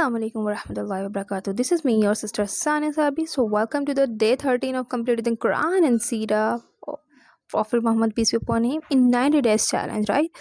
Assalamu alaikum warahmatullahi wabarakatuh. This is me, your sister Sania Sabi. So, welcome to the day 13 of completing the Quran and Sira of Prophet Muhammad peace be upon him in 90 days challenge, right?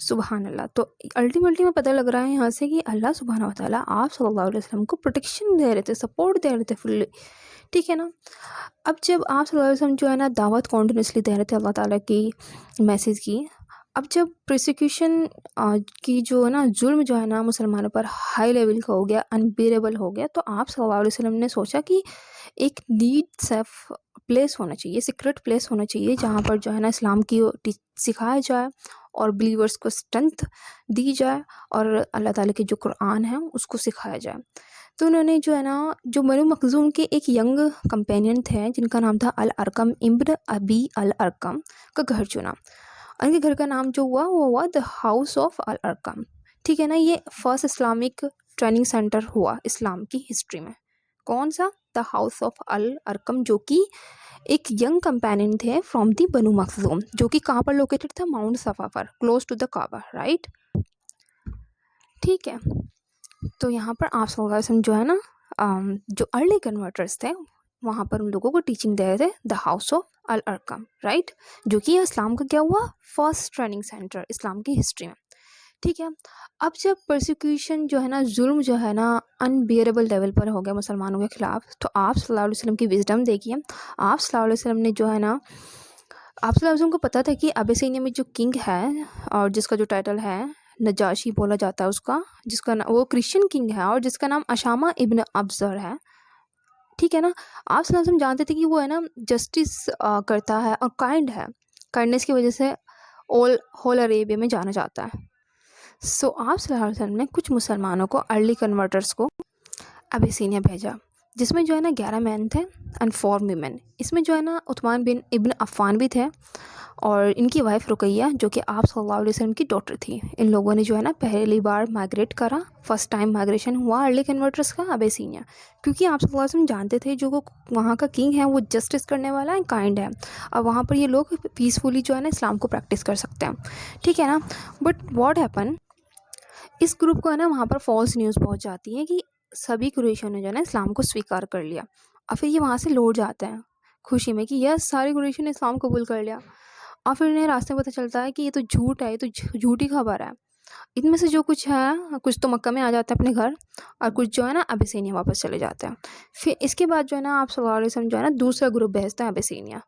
سبحان اللہ. تو ultimately میں پتہ لگ رہا ہے یہاں سے کہ اللہ سبحانہ و تعالیٰ آپ صلی اللہ علیہ وسلم کو پروٹیکشن دے رہے تھے، سپورٹ دے رہے تھے فلی. ٹھیک ہے نا. اب جب آپ صلی اللہ علیہ وسلم جو ہے نا دعوت کنٹینیوسلی دے رہے تھے اللہ تعالیٰ کی میسیج کی، اب جب پرسیکیوشن کی جو ہے نا ظلم جو ہے نا مسلمانوں پر ہائی لیول کا ہو گیا، انبیریبل ہو گیا، تو آپ صلی اللہ علیہ وسلم نے سوچا کہ ایک نیڈ سیف پلیس ہونا چاہیے، سیکرٹ پلیس ہونا چاہیے جہاں پر جو ہے نا اسلام کی سکھایا جائے اور بلیورس کو اسٹرینتھ دی جائے اور اللہ تعالیٰ کے جو قرآن ہے اس کو سکھایا جائے. تو انہوں نے جو ہے نا جو بنو مخزوم کے ایک ینگ کمپینین تھے جن کا نام تھا الارقم ابن ابی الارقم کا گھر چنا. ان کے گھر کا نام جو ہوا وہ ہوا دا ہاؤس آف الارقم. ٹھیک ہے نا. یہ فرسٹ اسلامک ٹریننگ سینٹر ہوا اسلام کی ہسٹری میں. کون سا؟ دا ہاؤس آف الارقم، جو کہ ایک ینگ کمپینین تھے فرام دی بنو مخزوم، جو کہ کہاں پر لوکیٹڈ تھا؟ ماؤنٹ صفا پر، close to the Kaaba, right. ٹھیک ہے. تو یہاں پر آپ صلی اللہ علیہ وسلم جو ہے نا جو ارلی کنورٹرس تھے وہاں پر ان لوگوں کو ٹیچنگ دے رہے تھے دا ہاؤس آف الارقم، رائٹ، جو کہ اسلام کا کیا ہوا؟ فرسٹ ٹریننگ سینٹر اسلام کی ہسٹری میں. ٹھیک ہے. اب جب پرسیکیوشن جو ہے نا ظلم جو ہے نا انبیئریبل لیول پر ہو گیا مسلمانوں کے خلاف، تو آپ صلی اللہ علیہ وسلم کی وزڈم دیکھیے. آپ صلی اللہ علیہ وسلم نے جو ہے نا آپ صلی اللہ علیہ وسلم کو پتہ تھا کہ ابیسینیا میں جو کنگ ہے اور جس کا جو ٹائٹل ہے نجاشی بولا جاتا ہے اس کا، جس کا وہ کرسچن کنگ ہے اور جس کا نام اشامہ ابن ابزر ہے. ٹھیک ہے نا. آپ صلی اللہ علیہ وسلم جانتے تھے کہ وہ ہے نا جسٹس کرتا ہے اور کائنڈ ہے. کائنڈنیس کی وجہ سے ہول عربیہ میں جانا جاتا ہے. سو آپ صلی اللہ علیہ وسلم نے کچھ مسلمانوں کو، ارلی کنورٹرس کو ابیسینیا بھیجا، جس میں جو ہے نا 11 مین تھے اینڈ 4 ویمن. اس میں جو ہے نا عثمان بن ابن عفان بھی تھے اور ان کی وائف رقیہ جو کہ آپ صلی اللہ علیہ وسلم کی ڈاٹر تھی. ان لوگوں نے جو ہے نا پہلی بار مائگریٹ کرا، فرسٹ ٹائم مائگریشن ہوا ارلی کنورٹرس کا ابیسینیا، کیونکہ آپ صلی اللہ علیہ وسلم جانتے تھے جو وہاں کا کنگ ہے وہ جسٹس کرنے والا ہے، کائنڈ ہے، اور وہاں پر یہ لوگ پیسفلی جو ہے نا اسلام کو پریکٹس کر سکتے ہیں. ٹھیک ہے نا. بٹ واٹ ہیپن، اس گروپ کو ہے نا وہاں پر فالس نیوز پہنچ جاتی ہے کہ سبھی قریشوں نے جو ہے نا اسلام کو سویکار کر لیا، اور پھر یہ وہاں سے لوٹ جاتے ہیں خوشی میں کہ یس سارے قریشوں نے اسلام قبول کر لیا. اور پھر انہیں راستے میں پتہ چلتا ہے کہ یہ تو جھوٹ ہے، یہ تو جھوٹی خبر ہے. ان میں سے جو کچھ ہے، کچھ تو مکہ میں آ جاتا ہے اپنے گھر اور کچھ جو ہے نا ابیسینیا واپس چلے جاتے ہیں. پھر اس کے بعد جو ہے نا آپ صلی اللہ علیہ وسلم جو ہے نا دوسرا گروپ بھیجتا ہے ابیسینیا،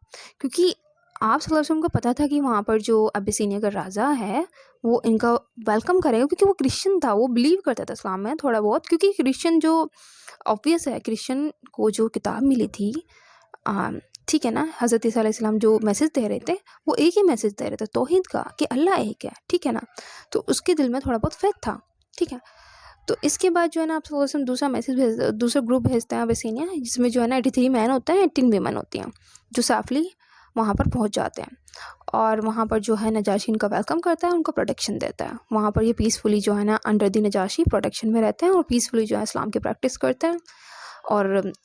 کیونکہ آپ صلی اللہ علیہ وسلم کو پتہ تھا کہ وہاں پر جو ابیسینیا کا راجا ہے وہ ان کا ویلکم کرے گا، کیونکہ وہ کرسچن تھا، وہ بلیو کرتا تھا اسلام میں تھوڑا بہت، کیونکہ کرسچن جو آبویس ہے، کرسچن کو جو کتاب ملی تھی، ٹھیک ہے نا، حضرت عیسیٰ علیہ السلام جو میسیج دے رہے تھے وہ ایک ہی میسیج دے رہے تھے، توحید کا، کہ اللہ ایک ہے. ٹھیک ہے نا. تو اس کے دل میں تھوڑا بہت فیتھ تھا. ٹھیک ہے. تو اس کے بعد جو ہے نا آپ صلی اللہ علیہ وسلم دوسرا گروپ بھیجتے ہیں ابیسینیا، جس میں جو ہے نا 83 مین ہوتے ہیں، 18 ویمن ہوتی ہیں، جو سیفلی وہاں پر پہنچ جاتے ہیں اور وہاں پر جو ہے نجاشی ان کا ویلکم کرتا ہے، ان کو پروٹیکشن دیتا ہے. وہاں پر یہ پیسفلی جو ہے نا انڈر دی نجاشی پروٹیکشن میں رہتے ہیں اور پیسفلی جو ہے اسلام کی پریکٹس کرتے ہیں اور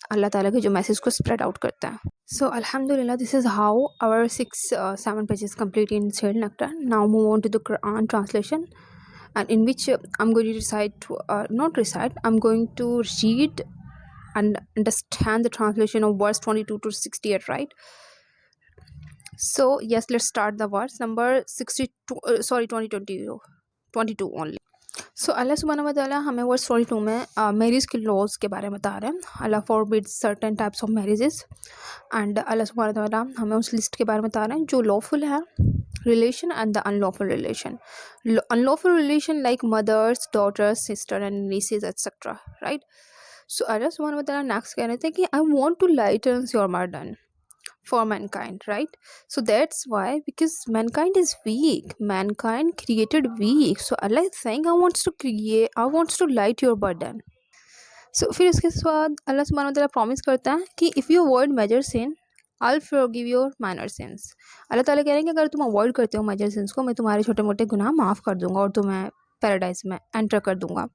اللہ تعالیٰ کے جو میسیج کو اسپریڈ آؤٹ کرتا ہے. So Alhamdulillah, this is how our 7 pages complete in Sayyid Nectar. Now move on to the Quran translation, and in which I'm going to recite, not recite, I'm going to read and understand the translation of verse 22 to 68, right? So yes, let's start the verse number 22 only. So Allah سبحانہ و تعالیٰ ہمیں ورس 42 میں marriage کے laws کے بارے میں بتا رہے ہیں. Allah forbid certain types of marriages, and Allah سبحانہ و تعالیٰ ہمیں اس لسٹ کے بارے میں بتا رہے ہیں جو لافل ہے relation and the unlawful relation. Unlawful relation like mothers, daughters, sister and nieces etcetera, right. So Allah سبحانہ و تعالیٰ نیکسٹ کہہ رہے تھے کہ I want to lighten your burden for mankind, right? So that's why, because mankind is weak, mankind created weak, so Allah is saying I wants to light your burden. So پھر اس کے بعد اللہ سبحانہ وتعالیٰ promise کرتا ہے کہ if you avoid major sin I'll forgive your minor sins. اللہ تعالیٰ کہہ رہے ہیں کہ اگر تم اوائڈ کرتے ہو میجر سنس کو، میں تمہارے چھوٹے موٹے گناہ معاف کر دوں گا اور تمہیں پیراڈائز میں انٹر کر دوں گا.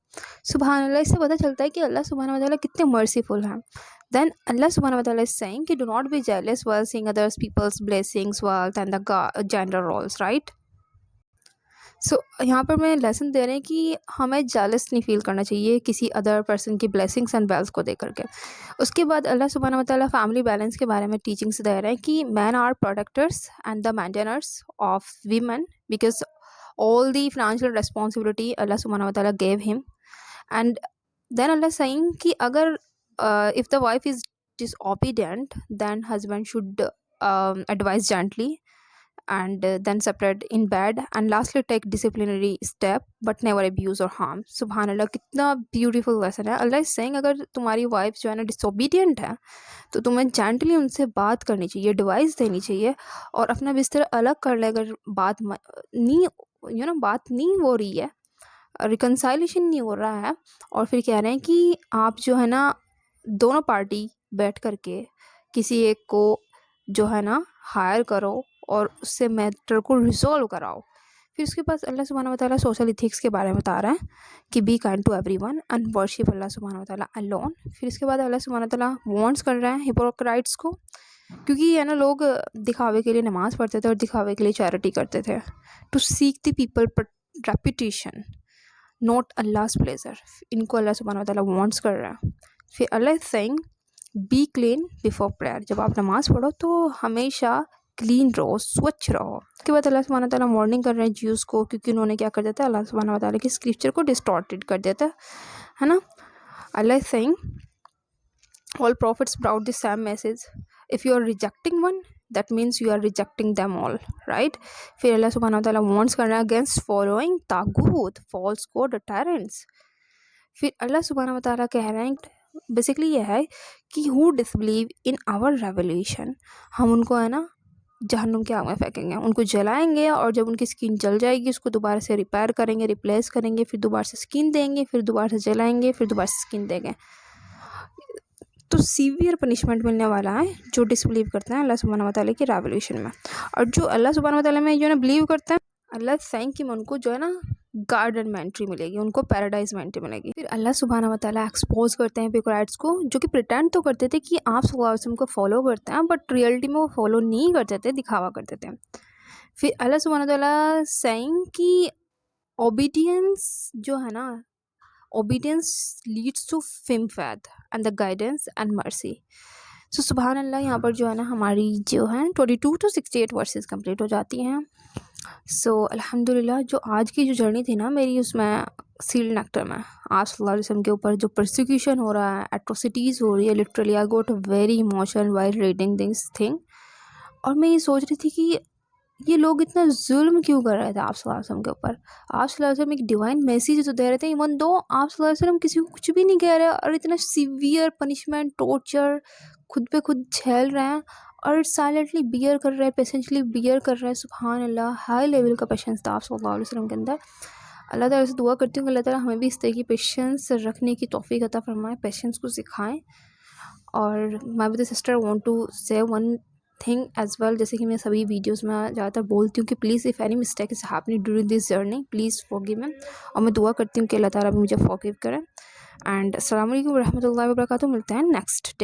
سبحان اللہ. اس سے پتہ چلتا ہے کہ اللہ سبحانہ وتعالیٰ کتنے مرسیفل ہیں. Then Allah subhanahu wa ta'ala is saying کہ do not be jealous while seeing others people's blessings, wealth and the gender roles, right? So یہاں پر میں لیسن دے رہے ہیں کہ ہمیں جیلس نہیں فیل کرنا چاہیے کسی ادر پرسن کی بلیسنگس اینڈ ویلتھ کو دیکھ کر کے. اس کے بعد اللہ سبحانہ و تعالیٰ فیملی بیلنس کے بارے میں ٹیچنگس دے رہے ہیں کہ men are protectors and the maintainers of women because all the financial responsibility Allah subhanahu wa ta'ala gave him. And then Allah saying ki agar if the wife is disobedient, then husband should advise gently, and then separate in bed, and lastly take disciplinary step but never abuse or harm. subhanallah, kitna beautiful lesson hai. Allah is saying agar tumhari wife jo hai na disobedient hai, تو تمہیں gently ان سے بات کرنی چاہیے, advice دینی چاہیے, اور اپنا بستر الگ کر لے اگر بات نہیں بات نہیں ہو رہی ہے, ریکنسائلیشن نہیں ہو رہا ہے. اور پھر کہہ رہے ہیں کہ آپ جو ہے نا دونوں پارٹی بیٹھ کر کے کسی ایک کو جو ہے نا ہائر کرو اور اس سے میٹر کو ریزولو کراؤ. پھر اس کے بعد اللہ سبحانہ و تعالیٰ سوشل ایتھکس کے بارے میں بتا رہا ہے کہ be kind to every one and worship Allah سبحانہ و تعالیٰ الون. پھر اس کے بعد اللہ سبحانہ و تعالیٰ وارنس کر رہے ہیں ہپوکرائٹس کو, کیونکہ یہ نا لوگ دکھاوے کے لیے نماز پڑھتے تھے اور دکھاوے کے لیے چیریٹی کرتے تھے, to seek the people reputation not اللہ's پلیزر. ان کو اللہ سبحانہ و تعالیٰ وارنس کر رہے ہیں. پھر اللہ از سینگ بی کلین بیفور پریئر, جب آپ نماز پڑھو تو ہمیشہ کلین رہو, سوچھ رہو. اس کے بعد اللہ سبحانہ تعالیٰ وارننگ کر رہے ہیں جیوز کو, کیونکہ انہوں نے کیا کر دیتا ہے, اللہ سبحانہ و تعالیٰ کی اسکرپچر کو ڈسٹارٹیڈ کر دیتا ہے نا. اللہ از سینگ all prophets brought the same message. If you are rejecting one, that means you are rejecting them all, right? پھر اللہ سبحانہ وتعالیٰ وارنس کر رہا ہے against following طاغوت, false god, tyrants. پھر اللہ سبحانہ وتعالیٰ کہہ رہے ہیں بیسکلی یہ ہے کہ who disbelieve in our revelation, ہم ان کو ہے نا جہنم کے آگ میں پھینکیں گے, ان کو جلائیں گے, اور جب ان کی سکین جل جائے گی اس کو دوبارہ سے ریپیئر کریں گے, ریپلیس کریں گے, پھر دوبارہ سے سکین دیں گے, پھر دوبارہ سے جلائیں گے, پھر دوبارہ سے سکین دیں گے. تو سیویئر پنشمنٹ ملنے والا ہے جو ڈس بلیو کرتے ہیں اللہ سبحانہ وتعالیٰ کی ریولیوشن میں. اور جو اللہ سبحانہ وتعالیٰ میں جو ہے نا بلیو کرتے ہیں, اللہ سائن کی ان کو جو ہے نا گارڈن میں انٹری ملے گی, ان کو پیراڈائز میں انٹری ملے گی. پھر اللہ سبحانہ وتعالیٰ ایکسپوز کرتے ہیں ہپوکرائٹس کو, جو کہ پریٹینڈ تو کرتے تھے کہ آپ صلی اللہ علیہ وسلم کو فالو کرتے ہیں, بٹ ریئلٹی میں وہ فالو نہیں کرتے تھے, دکھاوا کرتے تھے. پھر اللہ سبحانہ وتعالیٰ سائن کی اوبیڈینس جو ہے نا, obedience leads to faith and the guidance and mercy. So سبحان اللہ, یہاں پر جو ہے نا ہماری جو ہے 22 to 68 ورسز کمپلیٹ ہو جاتی ہیں. سو الحمدللہ جو آج کی جو جرنی تھی نا میری, اس میں سیل نیکٹر میں آپ صلی اللہ علیہ وسلم کے اوپر جو پرسیکیوشن ہو رہا ہے, ایٹروسٹیز ہو رہی ہے, literally I got very emotional while reading this thing. اور میں یہ سوچ رہی تھی کہ یہ لوگ اتنا ظلم کیوں کر رہے تھے آپ صلی اللہ علیہ وسلم کے اوپر. آپ صلی اللہ علیہ وسلم ایک ڈیوائن میسیج تو دے رہے تھے, ایون دو آپ صلی اللہ علیہ وسلم کسی کو کچھ بھی نہیں کہہ رہے, اور اتنا سیویئر پنشمنٹ, ٹورچر خود پہ خود جھیل رہے ہیں, اور سائلنٹلی بیئر کر رہے ہیں, پیشنٹلی بیئر کر رہے ہیں. سبحان اللہ, ہائی لیول کا پیشنس تھا آپ صلی اللہ علیہ وسلم کے اندر. اللہ تعالیٰ سے دعا کرتی ہوں کہ اللہ تعالیٰ ہمیں بھی اس طرح کی پیشنس رکھنے کی توفیق عطا فرمائے, پیشنس کو سکھائیں. اور مائی ود سسٹر وانٹ ٹو سے ون تھنگ ایز ویل, جیسے کہ میں سبھی ویڈیوز میں زیادہ تر بولتی ہوں کہ please if any mistake is happening during this journey, please forgive me. اور میں دعا کرتی ہوں کہ اللہ تعالیٰ بھی مجھے فورگیو کرے. اینڈ السلام علیکم ورحمۃ اللہ وبرکاتہ. ملتے ہیں نیکسٹ ڈے.